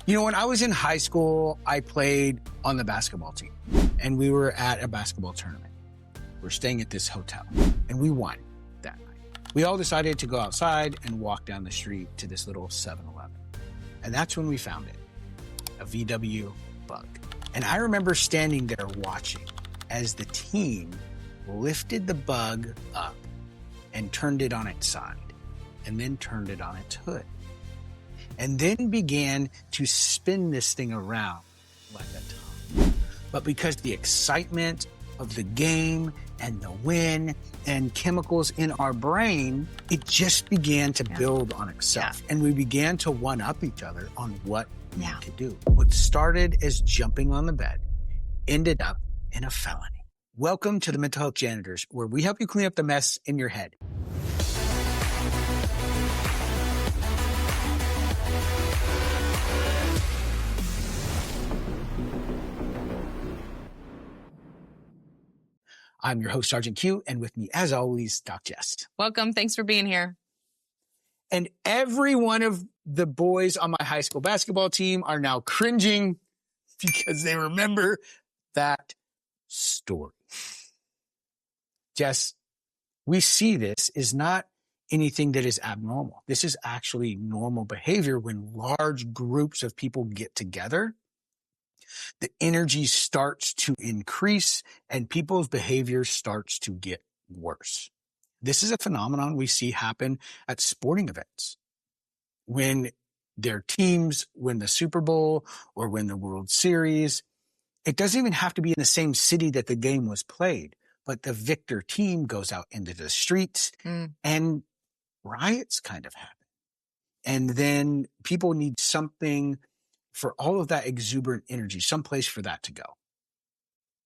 You know, when I was in high school, I played on the basketball team, and we were at a basketball tournament. We're staying at this hotel, and we won that night. We all decided to go outside and walk down the street to this little 7-Eleven. And that's when we found it, a VW bug. And I remember standing there watching as the team lifted the bug up and turned it on its side, and then turned it on its hood, and then began to spin this thing around like a top. But because the excitement of the game and the win and chemicals in our brain, it just began to build on itself. And we began to one-up each other on what we could do. What started as jumping on the bed ended up in a felony. Welcome to the Mental Health Janitors, where we help you clean up the mess in your head. I'm your host, Sgt Q, and with me, as always, Doc Jess. Welcome. Thanks for being here. And every one of the boys on my high school basketball team are now cringing because they remember that story. Jess, we see this is not anything that is abnormal. This is actually normal behavior when large groups of people get together. The energy starts to increase and people's behavior starts to get worse. This is a phenomenon we see happen at sporting events. When their teams win the Super Bowl or win the World Series, it doesn't even have to be in the same city that the game was played, but the victor team goes out into the streets and riots kind of happen. And then people need something for all of that exuberant energy, someplace for that to go.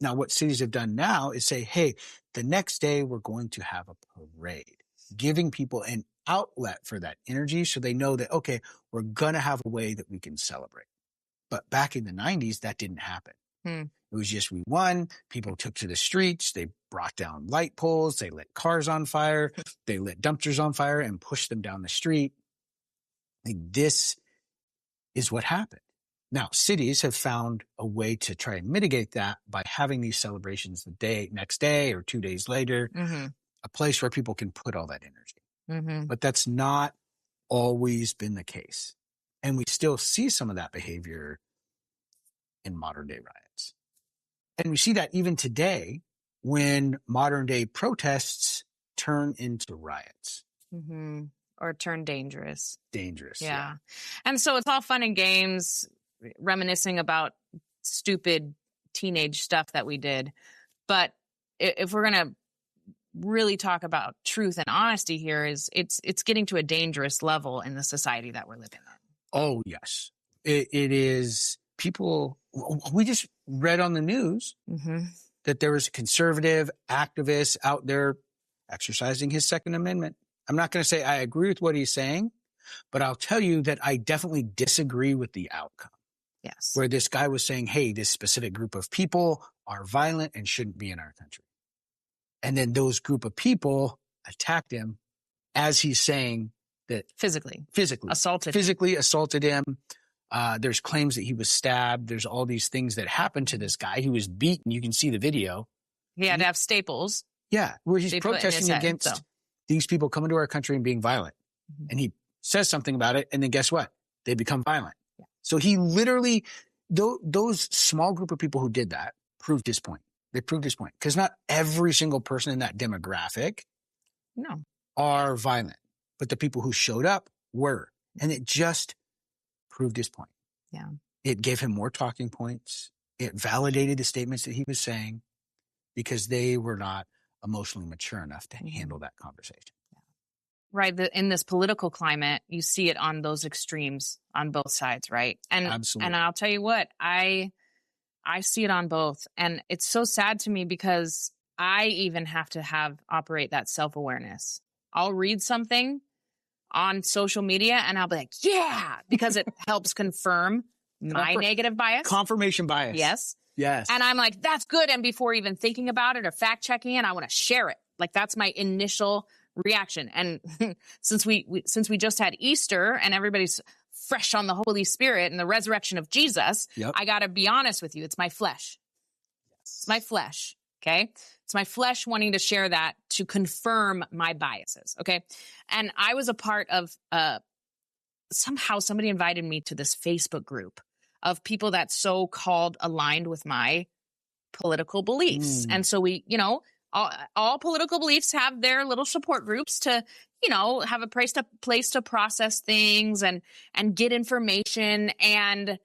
Now, what cities have done now is say, hey, the next day we're going to have a parade, giving people an outlet for that energy so they know that, okay, we're going to have a way that we can celebrate. But back in the 90s, that didn't happen. It was just we won, people took to the streets, they brought down light poles, they lit cars on fire, they lit dumpsters on fire and pushed them down the street. Like, this is what happened. Now, cities have found a way to try and mitigate that by having these celebrations the next day or 2 days later, a place where people can put all that energy. But that's not always been the case. And we still see some of that behavior in modern day riots. And we see that even today when modern day protests turn into riots. Or turn dangerous. Dangerous. Yeah. And so it's all fun and games, reminiscing about stupid teenage stuff that we did. But if we're going to really talk about truth and honesty here, it's getting to a dangerous level in the society that we're living in. Oh, yes. It is. People, we just read on the news that there was a conservative activist out there exercising his Second Amendment. I'm not going to say I agree with what he's saying, but I'll tell you that I definitely disagree with the outcome. Yes. Where this guy was saying, hey, this specific group of people are violent and shouldn't be in our country. And then those group of people attacked him as he's saying that physically assaulted him. There's claims that he was stabbed. There's all these things that happened to this guy. He was beaten. You can see the video. He had to have staples. Yeah, where he's protesting against these people coming to our country and being violent. And he says something about it, and then guess what? They become violent. Yeah. So he literally, those small group of people who did that proved his point. They proved his point. Because not every single person in that demographic are violent. But the people who showed up were. And it just proved his point. Yeah. It gave him more talking points. It validated the statements that he was saying because they were not emotionally mature enough to handle that conversation. Right. In this political climate, you see it on those extremes on both sides, right? And absolutely. And I'll tell you what, I see it on both. And it's so sad to me because I even have to operate that self-awareness. I'll read something on social media and I'll be like, yeah, because it helps confirm my negative bias. Confirmation bias. Yes. Yes. And I'm like, that's good. And before even thinking about it or fact checking it, I want to share it. Like, that's my initial reaction. And since we just had Easter and everybody's fresh on the Holy Spirit and the resurrection of Jesus, I got to be honest with you. It's my flesh. It's my flesh. Okay. It's my flesh wanting to share that to confirm my biases. Okay. And I was a part of, somehow somebody invited me to this Facebook group of people that so-called aligned with my political beliefs. And so we, all political beliefs have their little support groups to, have a place to process things and get information. And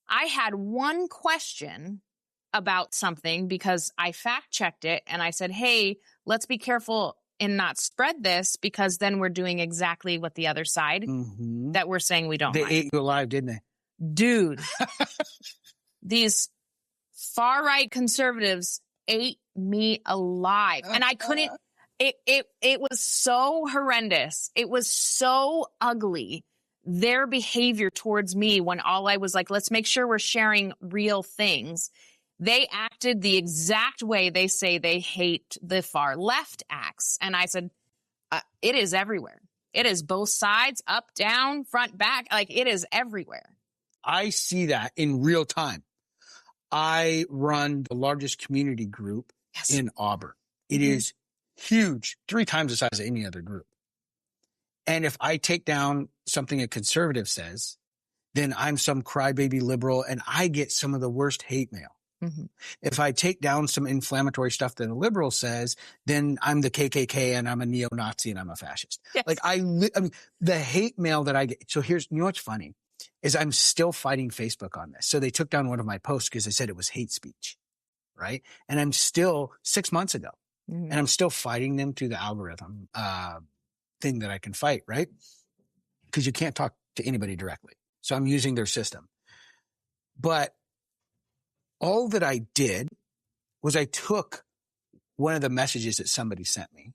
I had one question about something because I fact checked it and I said, hey, let's be careful and not spread this because then we're doing exactly what the other side that we're saying we don't like. They ate you alive, didn't they? Dude, these far-right conservatives ate me alive. And I couldn't, it was so horrendous. It was so ugly, their behavior towards me when all I was like, let's make sure we're sharing real things. They acted the exact way they say they hate the far left acts. And I said, it is everywhere. It is both sides, up, down, front, back. Like it is everywhere. I see that in real time. I run the largest community group in Auburn. It is huge, 3 times the size of any other group. And if I take down something a conservative says, then I'm some crybaby liberal and I get some of the worst hate mail. If I take down some inflammatory stuff that a liberal says, then I'm the KKK and I'm a neo-Nazi and I'm a fascist. Like I mean, the hate mail that I get. So what's funny is I'm still fighting Facebook on this. So they took down one of my posts because they said it was hate speech. Right. And I'm still 6 months ago and I'm still fighting them through the algorithm, thing that I can fight. Right. Because you can't talk to anybody directly. So I'm using their system. But all that I did was I took one of the messages that somebody sent me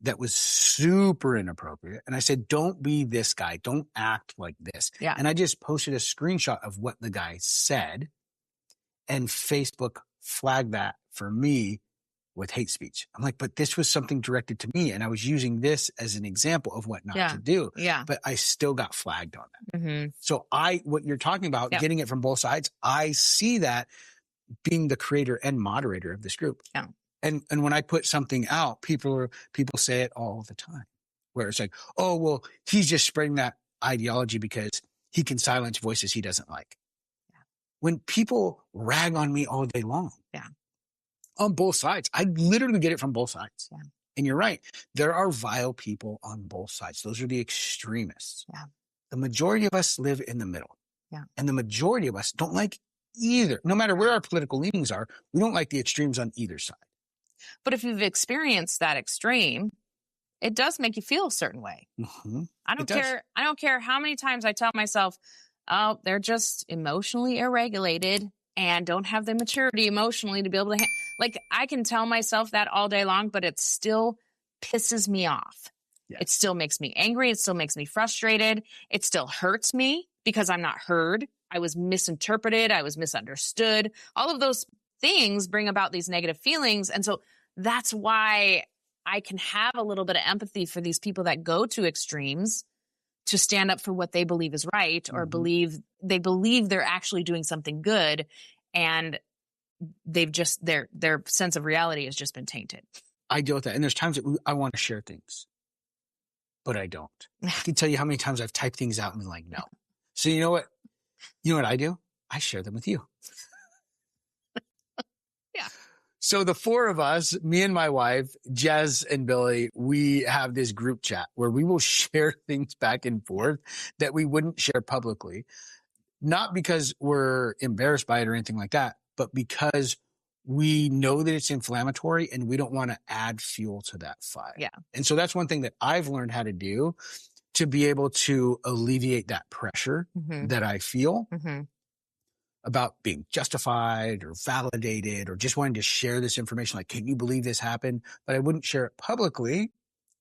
that was super inappropriate. And I said, don't be this guy. Don't act like this. And I just posted a screenshot of what the guy said. And Facebook flagged that for me with hate speech. I'm like, but this was something directed to me. And I was using this as an example of what not to do. But I still got flagged on that. So what you're talking about, getting it from both sides, I see that being the creator and moderator of this group. And when I put something out, people say it all the time where it's like, oh, well, he's just spreading that ideology because he can silence voices he doesn't like. When people rag on me all day long on both sides, I literally get it from both sides. And you're right. There are vile people on both sides. Those are the extremists. The majority of us live in the middle. And the majority of us don't like either. No matter where our political leanings are, we don't like the extremes on either side. But if you've experienced that extreme, it does make you feel a certain way. I don't care. I don't care how many times I tell myself, oh, they're just emotionally irregulated and don't have the maturity emotionally to be able to, I can tell myself that all day long, but it still pisses me off. It still makes me angry. It still makes me frustrated. It still hurts me because I'm not heard. I was misinterpreted. I was misunderstood. All of those things bring about these negative feelings. And so that's why I can have a little bit of empathy for these people that go to extremes to stand up for what they believe is right or believe they're actually doing something good. And they've just, their sense of reality has just been tainted. I deal with that. And there's times that I want to share things, but I don't. I can tell you how many times I've typed things out and been like, no. So you know what? You know what I do? I share them with you. So the 4 of us, me and my wife, Jess and Billy, we have this group chat where we will share things back and forth that we wouldn't share publicly. Not because we're embarrassed by it or anything like that, but because we know that it's inflammatory and we don't want to add fuel to that fire. And so that's one thing that I've learned how to do to be able to alleviate that pressure that I feel about being justified or validated or just wanting to share this information. Like, can you believe this happened? But I wouldn't share it publicly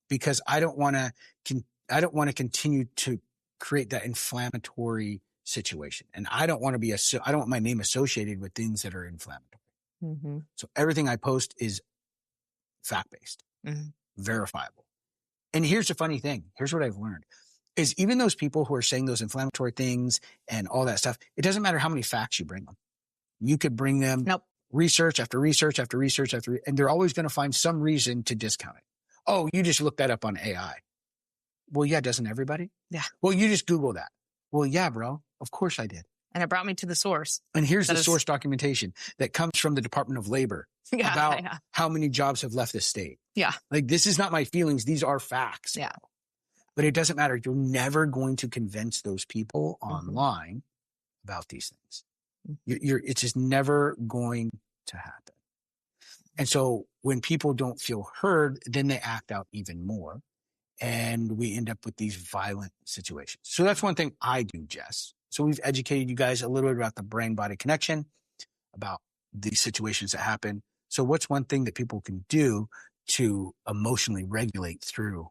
because I don't want to continue to create that inflammatory situation. And I don't want to I don't want my name associated with things that are inflammatory. So everything I post is fact-based, verifiable. And here's the funny thing. Here's what I've learned. is even those people who are saying those inflammatory things and all that stuff, it doesn't matter how many facts you bring them. You could bring them research after research after research and they're always going to find some reason to discount it. Oh, you just looked that up on AI. Well, yeah, doesn't everybody? Yeah. Well, you just Google that. Well, yeah, bro. Of course I did. And it brought me to the source. And here's the source documentation that comes from the Department of Labor about how many jobs have left the state. Yeah. Like, this is not my feelings. These are facts. Yeah. But it doesn't matter. You're never going to convince those people online about these things. It's just never going to happen. And so when people don't feel heard, then they act out even more. And we end up with these violent situations. So that's one thing I do, Jess. So we've educated you guys a little bit about the brain-body connection, about these situations that happen. So what's one thing that people can do to emotionally regulate through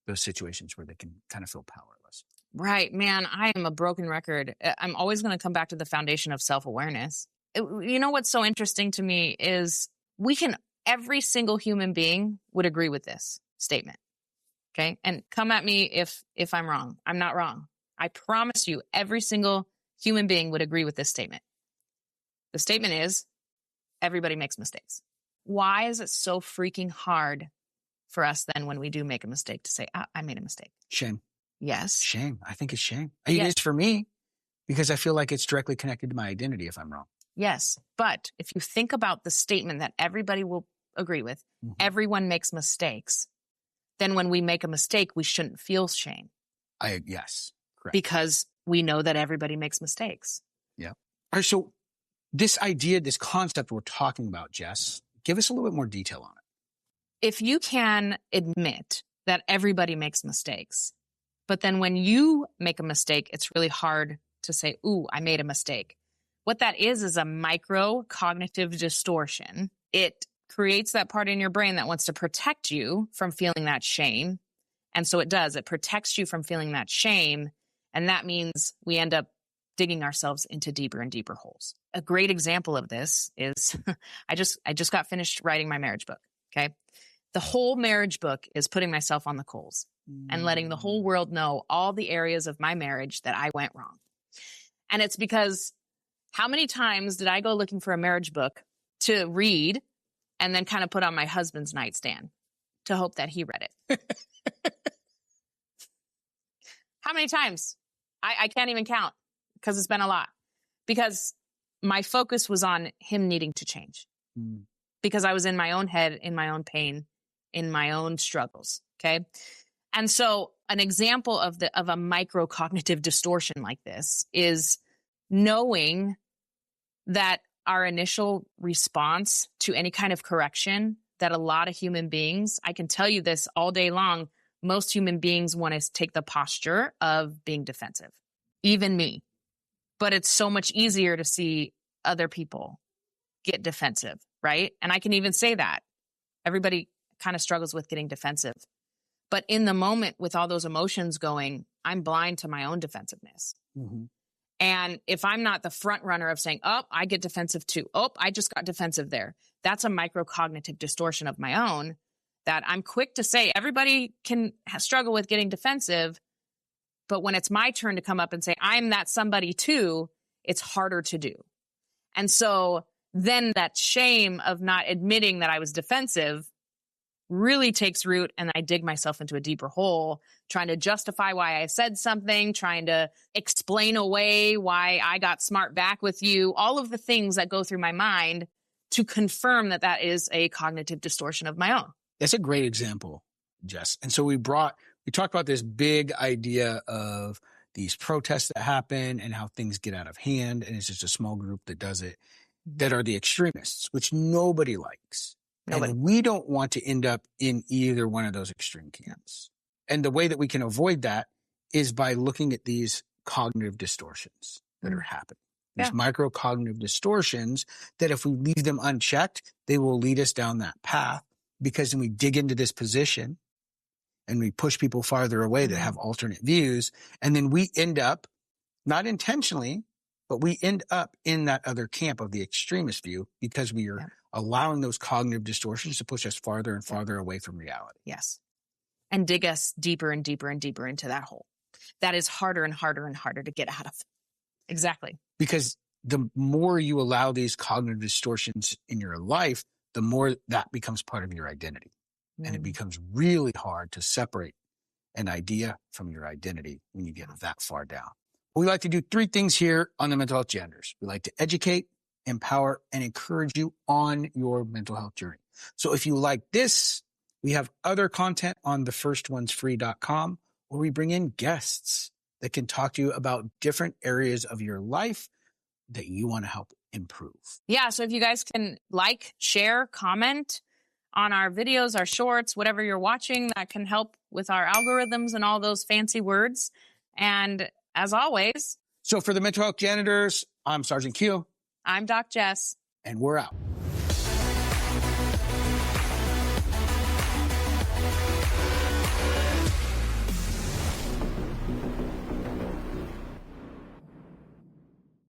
those situations where they can kind of feel powerless? Right, man, I am a broken record. I'm always going to come back to the foundation of self-awareness. You know what's so interesting to me is every single human being would agree with this statement. Okay. And come at me if I'm wrong. I'm not wrong. I promise you, every single human being would agree with this statement. The statement is, everybody makes mistakes. Why is it so freaking hard for us then when we do make a mistake to say, I made a mistake? Shame. Yes. Shame. I think it's shame. It is for me because I feel like it's directly connected to my identity if I'm wrong. Yes. But if you think about the statement that everybody will agree with, everyone makes mistakes. Then when we make a mistake, we shouldn't feel shame. Yes, correct. Because we know that everybody makes mistakes. Yeah. All right. So this idea, this concept we're talking about, Jess, give us a little bit more detail on it. If you can admit that everybody makes mistakes, but then when you make a mistake, it's really hard to say, ooh, I made a mistake. What that is a micro cognitive distortion. It creates that part in your brain that wants to protect you from feeling that shame. And so it does. It protects you from feeling that shame. And that means we end up digging ourselves into deeper and deeper holes. A great example of this is I just got finished writing my marriage book. Okay. The whole marriage book is putting myself on the coals and letting the whole world know all the areas of my marriage that I went wrong. And it's because how many times did I go looking for a marriage book to read and then kind of put on my husband's nightstand to hope that he read it? How many times? I can't even count because it's been a lot. Because my focus was on him needing to change. Because I was in my own head, in my own pain, in my own struggles. Okay. And so an example of a microcognitive distortion like this is knowing that our initial response to any kind of correction, that a lot of human beings, I can tell you this all day long, most human beings want to take the posture of being defensive, even me. But it's so much easier to see other people get defensive, right? And I can even say that. Everybody kind of struggles with getting defensive. But in the moment with all those emotions going, I'm blind to my own defensiveness. And if I'm not the front runner of saying, oh, I get defensive too. Oh, I just got defensive there. That's a microcognitive distortion of my own that I'm quick to say everybody can struggle with getting defensive. But when it's my turn to come up and say, I'm that somebody too, it's harder to do. And so then that shame of not admitting that I was defensive really takes root, and I dig myself into a deeper hole, trying to justify why I said something, trying to explain away why I got smart back with you, all of the things that go through my mind to confirm that that is a cognitive distortion of my own. That's a great example, Jess. And so we talked about this big idea of these protests that happen and how things get out of hand, and it's just a small group that does it, that are the extremists, which nobody likes. Nobody. And we don't want to end up in either one of those extreme camps. And the way that we can avoid that is by looking at these cognitive distortions that are happening. These microcognitive distortions that if we leave them unchecked, they will lead us down that path, because then we dig into this position and we push people farther away that have alternate views. And then we end up, not intentionally, but we end up in that other camp of the extremist view because we are allowing those cognitive distortions to push us farther and farther away from reality. Yes. And dig us deeper and deeper and deeper into that hole. that is harder and harder and harder to get out of. Exactly. Because the more you allow these cognitive distortions in your life, the more that becomes part of your identity. And it becomes really hard to separate an idea from your identity when you get that far down. We like to do 3 things here on the Mental Health Janitors. We like to educate, empower, and encourage you on your mental health journey. So if you like this, we have other content on thefirstonessfree.com where we bring in guests that can talk to you about different areas of your life that you want to help improve. Yeah, so if you guys can like, share, comment on our videos, our shorts, whatever you're watching, that can help with our algorithms and all those fancy words. And as always... So for the Mental Health Janitors, I'm Sgt Q. I'm Doc Jess. And we're out.